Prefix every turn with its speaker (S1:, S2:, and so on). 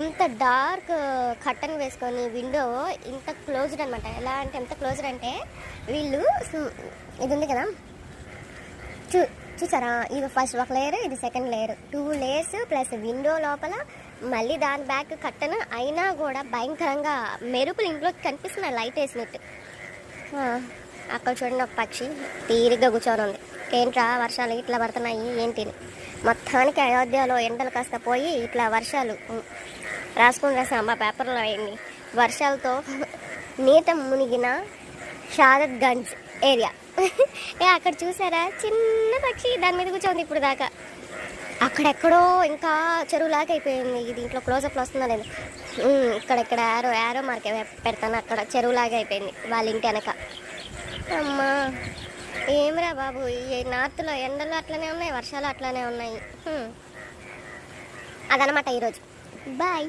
S1: ఇంత dark curtain వేసుకొని window ఇంత క్లోజ్డ్ అనమాట. ఎలా అంటే ఎంత క్లోజ్డ్ అంటే వీళ్ళు ఇది ఉంది కదా చూసారా, ఇది ఫస్ట్ ఒక లేయర్, ఇది second layer, 2 layers plus window లోపల మళ్ళీ దాని బ్యాక్ కట్టను అయినా కూడా భయంకరంగా మెరుపులు ఇంట్లోకి కనిపిస్తున్నాయి లైట్ వేసినట్టు. అక్కడ చూడండి ఒక పక్షి తీరిగ్గా కూర్చొని ఉంది. ఏంట్రా వర్షాలు ఇట్లా పడుతున్నాయి ఏంటిని. మొత్తానికి అయోధ్యలో ఎండలు కాస్త పోయి ఇట్లా వర్షాలు రాసిన మా పేపర్లో అయింది. వర్షాలతో నీట మునిగిన షాదత్గంజ్ ఏరియా. అక్కడ చూసారా చిన్న పక్షి దాని మీద కూర్చోంది ఇప్పుడు దాకా. అక్కడెక్కడో ఇంకా చెరువులాగా అయిపోయింది. దీంట్లో క్లోజప్లో వస్తుందా లేదు. ఇక్కడ యారో మార్క్ పెడతాను. అక్కడ చెరువులాగా అయిపోయింది వాళ్ళ ఇంటి వెనక. అమ్మా ఏమిరా బాబు, ఈ నార్త్లో ఎండలు అట్లనే ఉన్నాయి, వర్షాలు అట్లనే ఉన్నాయి. అదనమాట ఈరోజు. బాయ్.